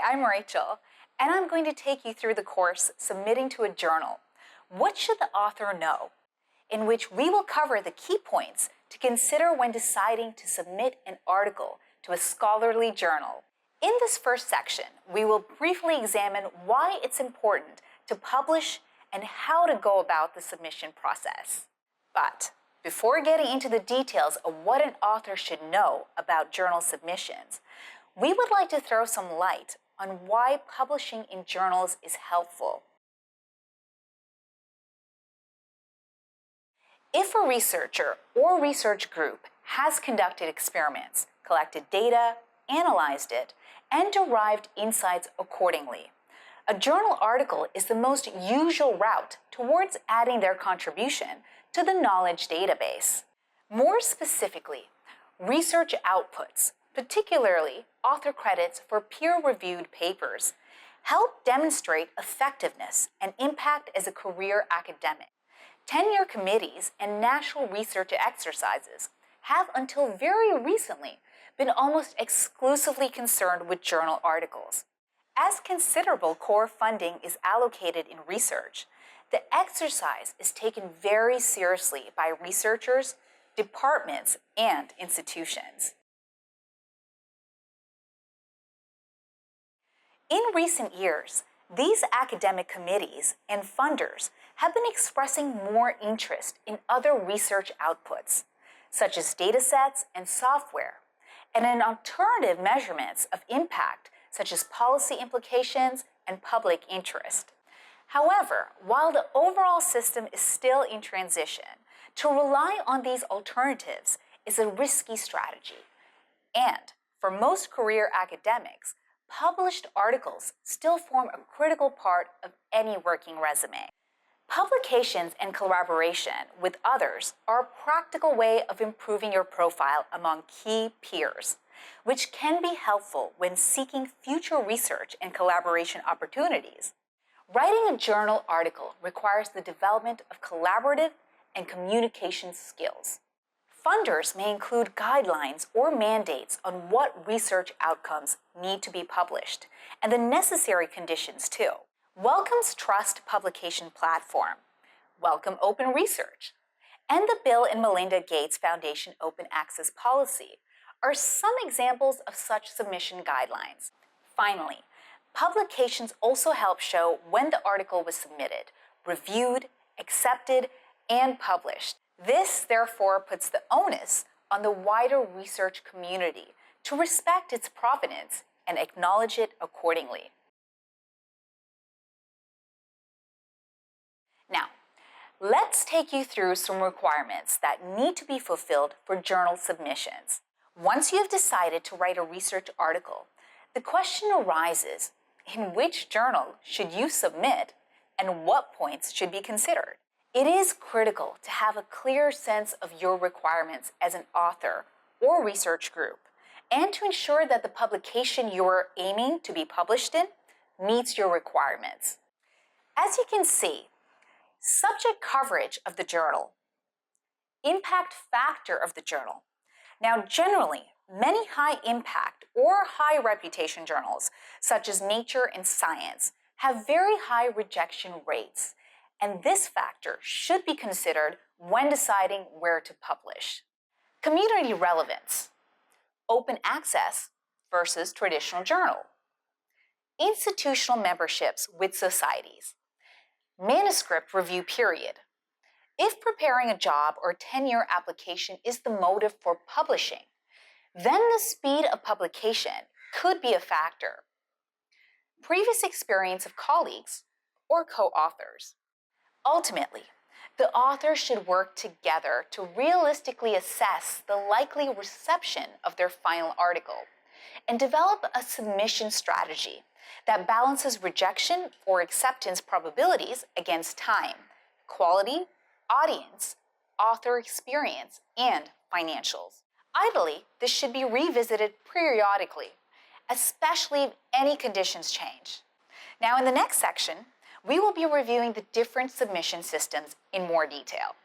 I'm Rachel, and I'm going to take you through the course Submitting to a Journal. What should the author know? In which we will cover the key points to consider when deciding to submit an article to a scholarly journal. In this first section, we will briefly examine why it's important to publish and how to go about the submission process. But before getting into the details of what an author should know about journal submissions, we would like to throw some light on why publishing in journals is helpful. If a researcher or research group has conducted experiments, collected data, analyzed it, and derived insights accordingly, a journal article is the most usual route towards adding their contribution to the knowledge database. More specifically, research outputs, particularly author credits for peer-reviewed papers, help demonstrate effectiveness and impact as a career academic. Tenure committees and national research exercises have until very recently been almost exclusively concerned with journal articles. As considerable core funding is allocated in research, the exercise is taken very seriously by researchers, departments, and institutions. In recent years, these academic committees and funders have been expressing more interest in other research outputs, such as datasets and software, and in alternative measurements of impact, such as policy implications and public interest. However, while the overall system is still in transition, to rely on these alternatives is a risky strategy. And for most career academics, published articles still form a critical part of any working resume. Publications and collaboration with others are a practical way of improving your profile among key peers, which can be helpful when seeking future research and collaboration opportunities. Writing a journal article requires the development of collaborative and communication skills. Funders may include guidelines or mandates on what research outcomes need to be published, and the necessary conditions too. Wellcome's Trust Publication Platform, Wellcome Open Research, and the Bill and Melinda Gates Foundation Open Access Policy are some examples of such submission guidelines. Finally, publications also help show when the article was submitted, reviewed, accepted, and published. This, therefore, puts the onus on the wider research community to respect its provenance and acknowledge it accordingly. Now, let's take you through some requirements that need to be fulfilled for journal submissions. Once you have decided to write a research article, the question arises, in which journal should you submit and what points should be considered? It is critical to have a clear sense of your requirements as an author or research group, and to ensure that the publication you are aiming to be published in meets your requirements. As you can see, subject coverage of the journal, impact factor of the journal. Now, generally, many high-impact or high-reputation journals, such as Nature and Science, have very high rejection rates, and this factor should be considered when deciding where to publish. Community relevance, open access versus traditional journal, institutional memberships with societies, manuscript review period. If preparing a job or tenure application is the motive for publishing, then the speed of publication could be a factor. Previous experience of colleagues or co-authors. Ultimately, the author should work together to realistically assess the likely reception of their final article and develop a submission strategy that balances rejection or acceptance probabilities against time, quality, audience, author experience, and financials. Ideally, this should be revisited periodically, especially if any conditions change. Now, in the next section, we will be reviewing the different submission systems in more detail.